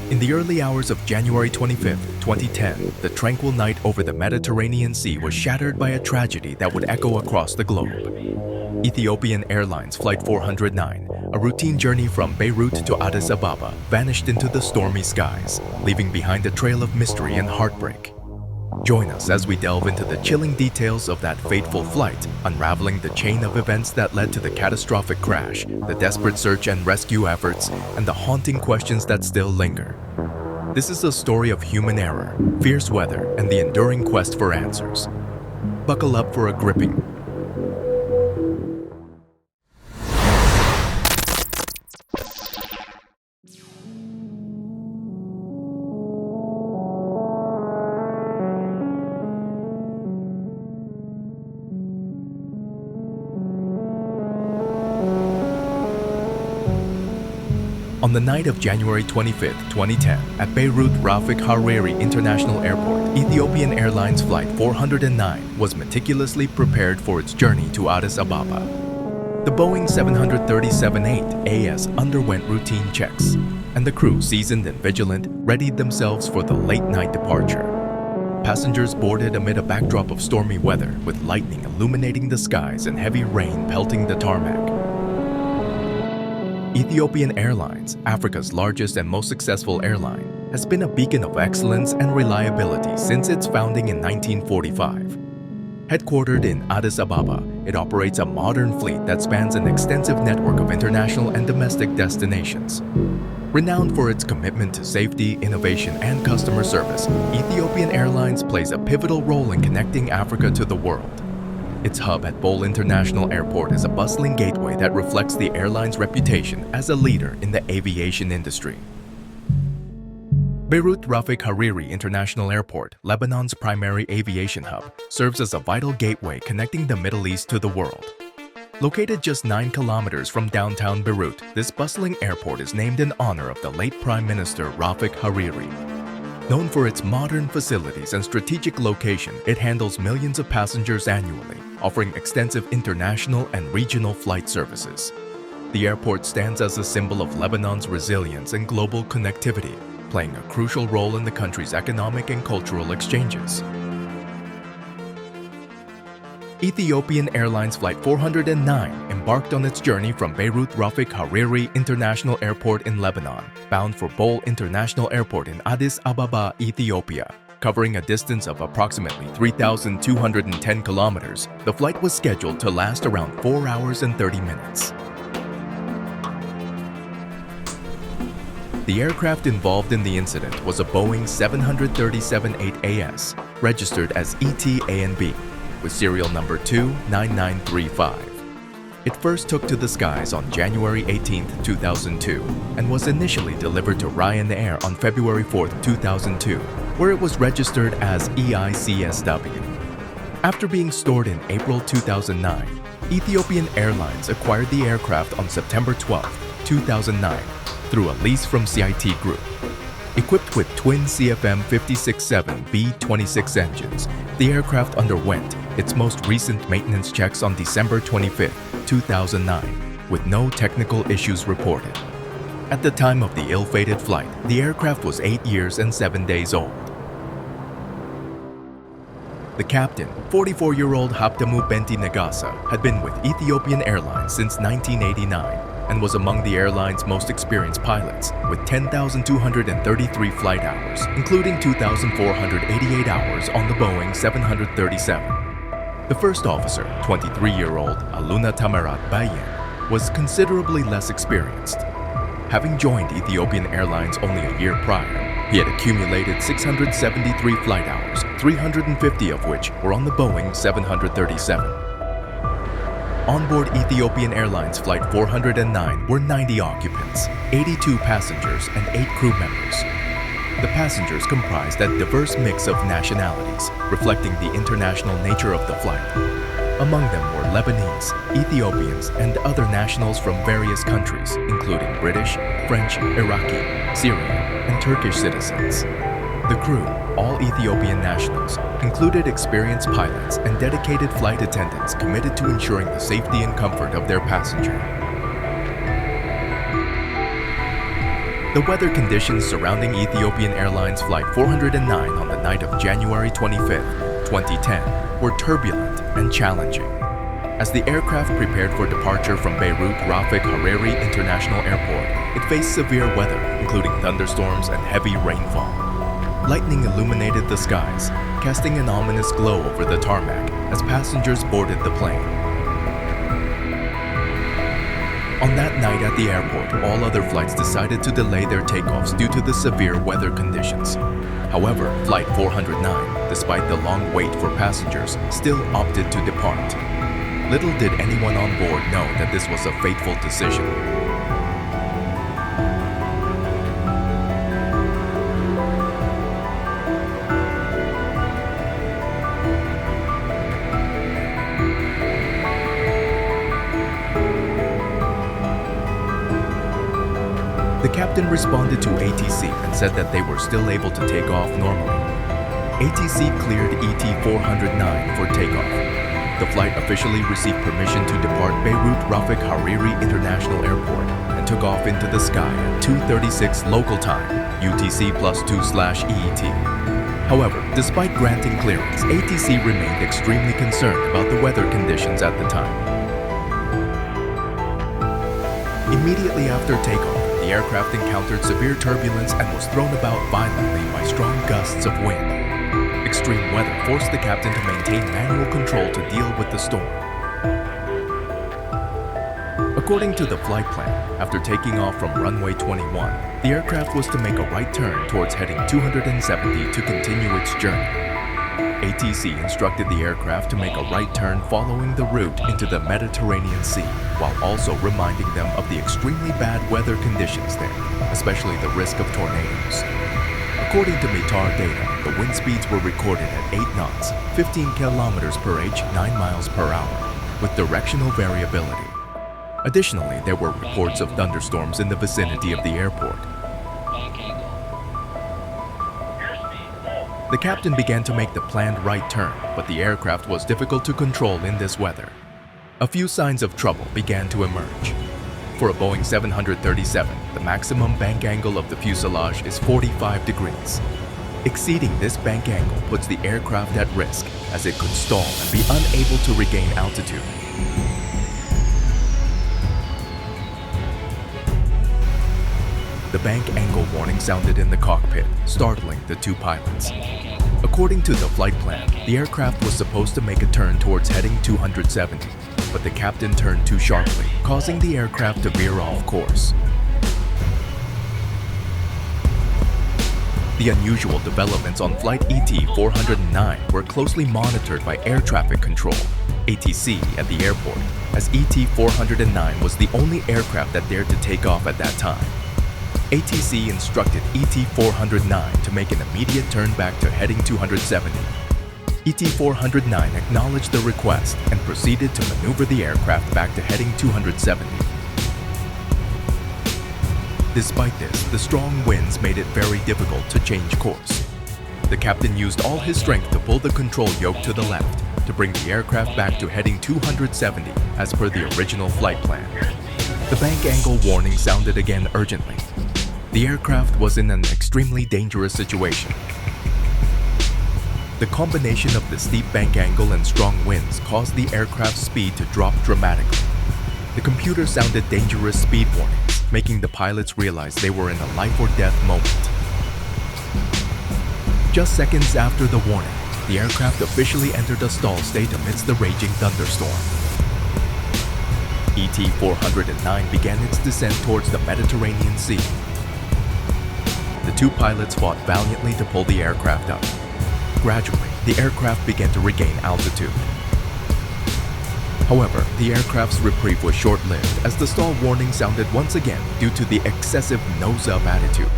In the early hours of January 25, 2010, the tranquil night over the Mediterranean Sea was shattered by a tragedy that would echo across the globe. Ethiopian Airlines Flight 409, a routine journey from Beirut to Addis Ababa, vanished into the stormy skies, leaving behind a trail of mystery and heartbreak. Join us as we delve into the chilling details of that fateful flight, unraveling the chain of events that led to the catastrophic crash, the desperate search and rescue efforts, and the haunting questions that still linger. This is a story of human error, fierce weather, and the enduring quest for answers. Buckle up for a gripping, On the night of January 25, 2010, at Beirut Rafik Hariri International Airport, Ethiopian Airlines Flight 409 was meticulously prepared for its journey to Addis Ababa. The Boeing 737-8 AS underwent routine checks, and the crew, seasoned and vigilant, readied themselves for the late-night departure. Passengers boarded amid a backdrop of stormy weather, with lightning illuminating the skies and heavy rain pelting the tarmac. Ethiopian Airlines, Africa's largest and most successful airline, has been a beacon of excellence and reliability since its founding in 1945. Headquartered in Addis Ababa, it operates a modern fleet that spans an extensive network of international and domestic destinations. Renowned for its commitment to safety, innovation, and customer service, Ethiopian Airlines plays a pivotal role in connecting Africa to the world. Its hub at Bole International Airport is a bustling gateway that reflects the airline's reputation as a leader in the aviation industry. Beirut Rafik Hariri International Airport, Lebanon's primary aviation hub, serves as a vital gateway connecting the Middle East to the world. Located just 9 kilometers from downtown Beirut, this bustling airport is named in honor of the late Prime Minister Rafik Hariri. Known for its modern facilities and strategic location, it handles millions of passengers annually, offering extensive international and regional flight services. The airport stands as a symbol of Lebanon's resilience and global connectivity, playing a crucial role in the country's economic and cultural exchanges. Ethiopian Airlines Flight 409 embarked on its journey from Beirut Rafik Hariri International Airport in Lebanon, bound for Bole International Airport in Addis Ababa, Ethiopia. Covering a distance of approximately 3,210 kilometers, the flight was scheduled to last around 4 hours and 30 minutes. The aircraft involved in the incident was a Boeing 737-8 AS, registered as ET-A&B, with serial number 29935. It first took to the skies on January 18, 2002, and was initially delivered to Ryanair on February 4, 2002, where it was registered as EICSW. After being stored in April 2009, Ethiopian Airlines acquired the aircraft on September 12, 2009, through a lease from CIT Group. Equipped with twin CFM56-7 B-26 engines, the aircraft underwent its most recent maintenance checks on December 25, 2009, with no technical issues reported. At the time of the ill-fated flight, the aircraft was 8 years and 7 days old. The captain, 44-year-old Habtamu Benti Nagasa, had been with Ethiopian Airlines since 1989 and was among the airline's most experienced pilots, with 10,233 flight hours, including 2,488 hours on the Boeing 737. The first officer, 23-year-old Aluna Tamarat Bayen, was considerably less experienced. Having joined Ethiopian Airlines only a year prior, he had accumulated 673 flight hours, 350 of which were on the Boeing 737. Onboard Ethiopian Airlines Flight 409 were 90 occupants, 82 passengers, and 8 crew members. The passengers comprised a diverse mix of nationalities, reflecting the international nature of the flight. Among them were Lebanese, Ethiopians, and other nationals from various countries, including British, French, Iraqi, Syrian, and Turkish citizens. The crew, all Ethiopian nationals, included experienced pilots and dedicated flight attendants committed to ensuring the safety and comfort of their passenger. The weather conditions surrounding Ethiopian Airlines Flight 409 on the night of January 25, 2010, were turbulent and challenging. As the aircraft prepared for departure from Beirut Rafik Hariri International Airport, it faced severe weather, including thunderstorms and heavy rainfall. Lightning illuminated the skies, casting an ominous glow over the tarmac as passengers boarded the plane. On that night at the airport, all other flights decided to delay their takeoffs due to the severe weather conditions. However, Flight 409, despite the long wait for passengers, still opted to depart. Little did anyone on board know that this was a fateful decision. The captain responded to ATC and said that they were still able to take off normally. ATC cleared ET-409 for takeoff. The flight officially received permission to depart Beirut Rafik Hariri International Airport and took off into the sky at 2:36 local time, UTC +2/EET. However, despite granting clearance, ATC remained extremely concerned about the weather conditions at the time. Immediately after takeoff, the aircraft encountered severe turbulence and was thrown about violently by strong gusts of wind. Extreme weather forced the captain to maintain manual control to deal with the storm. According to the flight plan, after taking off from runway 21, the aircraft was to make a right turn towards heading 270 to continue its journey. ATC instructed the aircraft to make a right turn following the route into the Mediterranean Sea, while also reminding them of the extremely bad weather conditions there, especially the risk of tornadoes. According to METAR data, the wind speeds were recorded at 8 knots, 15 kilometers per h, 9 miles per hour, with directional variability. Additionally, there were reports of thunderstorms in the vicinity of the airport. The captain began to make the planned right turn, but the aircraft was difficult to control in this weather. A few signs of trouble began to emerge. For a Boeing 737, the maximum bank angle of the fuselage is 45 degrees. Exceeding this bank angle puts the aircraft at risk, as it could stall and be unable to regain altitude. The bank angle warning sounded in the cockpit, startling the two pilots. According to the flight plan, the aircraft was supposed to make a turn towards heading 270, but the captain turned too sharply, causing the aircraft to veer off course. The unusual developments on Flight ET-409 were closely monitored by air traffic control, ATC, at the airport, as ET-409 was the only aircraft that dared to take off at that time. ATC instructed ET-409 to make an immediate turn back to heading 270. ET-409 acknowledged the request and proceeded to maneuver the aircraft back to heading 270. Despite this, the strong winds made it very difficult to change course. The captain used all his strength to pull the control yoke to the left to bring the aircraft back to heading 270 as per the original flight plan. The bank angle warning sounded again urgently. The aircraft was in an extremely dangerous situation. The combination of the steep bank angle and strong winds caused the aircraft's speed to drop dramatically. The computer sounded dangerous speed warnings, making the pilots realize they were in a life or death moment. Just seconds after the warning, the aircraft officially entered a stall state amidst the raging thunderstorm. ET-409 began its descent towards the Mediterranean Sea. The two pilots fought valiantly to pull the aircraft up. Gradually, the aircraft began to regain altitude. However, the aircraft's reprieve was short-lived as the stall warning sounded once again due to the excessive nose-up attitude.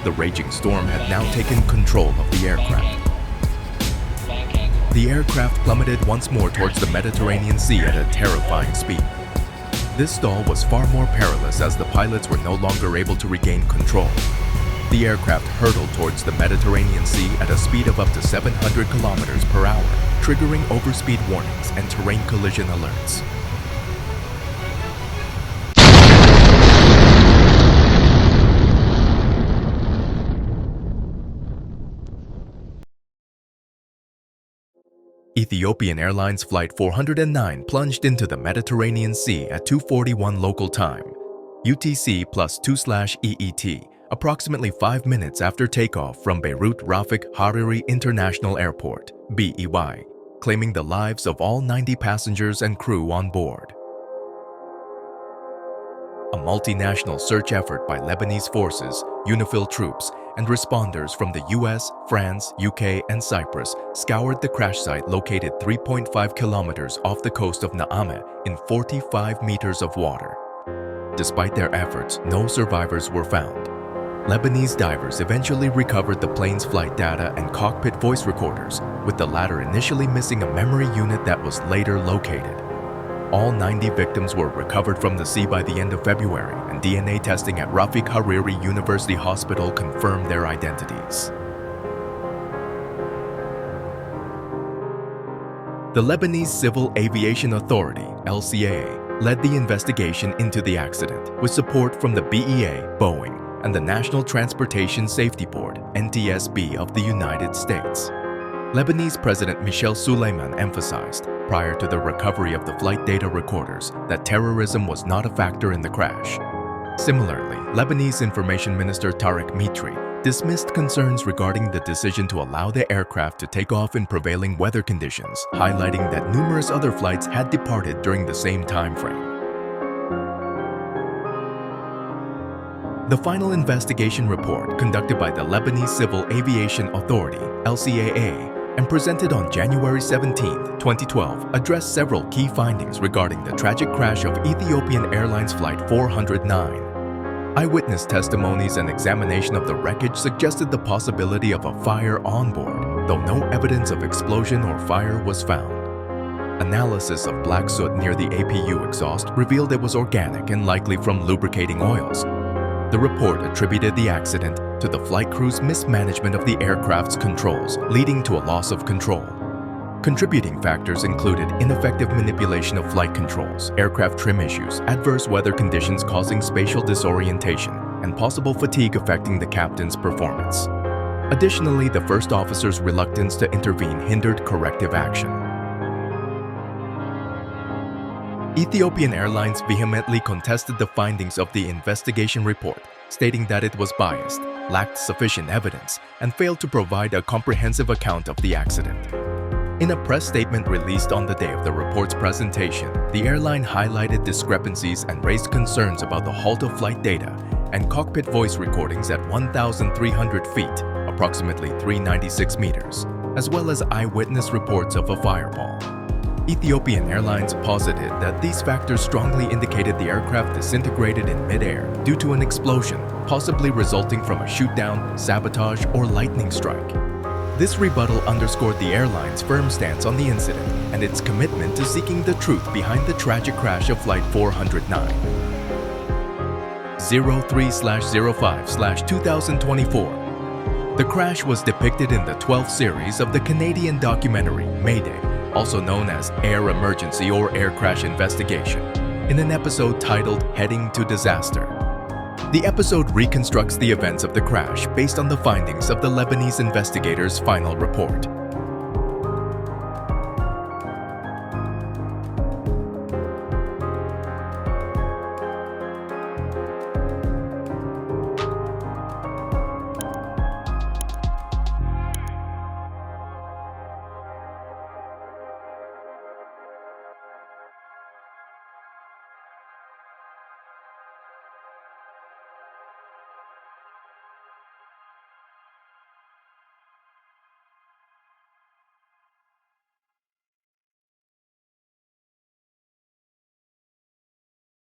The raging storm had now taken control of the aircraft. The aircraft plummeted once more towards the Mediterranean Sea at a terrifying speed. This stall was far more perilous as the pilots were no longer able to regain control. The aircraft hurtled towards the Mediterranean Sea at a speed of up to 700 kilometers per hour, triggering overspeed warnings and terrain collision alerts. Ethiopian Airlines Flight 409 plunged into the Mediterranean Sea at 2:41 local time, UTC +2/EET, approximately 5 minutes after takeoff from Beirut Rafik Hariri International Airport, BEY, claiming the lives of all 90 passengers and crew on board. A multinational search effort by Lebanese forces, UNIFIL troops, and responders from the US, France, UK, and Cyprus scoured the crash site located 3.5 kilometers off the coast of Naameh in 45 meters of water. Despite their efforts, no survivors were found. Lebanese divers eventually recovered the plane's flight data and cockpit voice recorders, with the latter initially missing a memory unit that was later located. All 90 victims were recovered from the sea by the end of February, and DNA testing at Rafik Hariri University Hospital confirmed their identities. The Lebanese Civil Aviation Authority, LCAA, led the investigation into the accident, with support from the BEA, Boeing, and the National Transportation Safety Board, NTSB of the United States. Lebanese President Michel Suleiman emphasized, prior to the recovery of the flight data recorders, that terrorism was not a factor in the crash. Similarly, Lebanese Information Minister Tariq Mitri dismissed concerns regarding the decision to allow the aircraft to take off in prevailing weather conditions, highlighting that numerous other flights had departed during the same time frame. The final investigation report, conducted by the Lebanese Civil Aviation Authority, LCAA, and presented on January 17, 2012, addressed several key findings regarding the tragic crash of Ethiopian Airlines Flight 409. Eyewitness testimonies and examination of the wreckage suggested the possibility of a fire on board, though no evidence of explosion or fire was found. Analysis of black soot near the APU exhaust revealed it was organic and likely from lubricating oils. The report attributed the accident to the flight crew's mismanagement of the aircraft's controls, leading to a loss of control. Contributing factors included ineffective manipulation of flight controls, aircraft trim issues, adverse weather conditions causing spatial disorientation, and possible fatigue affecting the captain's performance. Additionally, the first officer's reluctance to intervene hindered corrective action. Ethiopian Airlines vehemently contested the findings of the investigation report, stating that it was biased, lacked sufficient evidence, and failed to provide a comprehensive account of the accident. In a press statement released on the day of the report's presentation, the airline highlighted discrepancies and raised concerns about the halt of flight data and cockpit voice recordings at 1,300 feet, approximately 396 meters, as well as eyewitness reports of a fireball. Ethiopian Airlines posited that these factors strongly indicated the aircraft disintegrated in midair due to an explosion, possibly resulting from a shoot-down, sabotage, or lightning strike. This rebuttal underscored the airline's firm stance on the incident and its commitment to seeking the truth behind the tragic crash of Flight 409. 03/05/2024. The crash was depicted in the 12th series of the Canadian documentary Mayday, also known as Air Emergency or Air Crash Investigation, in an episode titled Heading to Disaster. The episode reconstructs the events of the crash based on the findings of the Lebanese investigators' final report.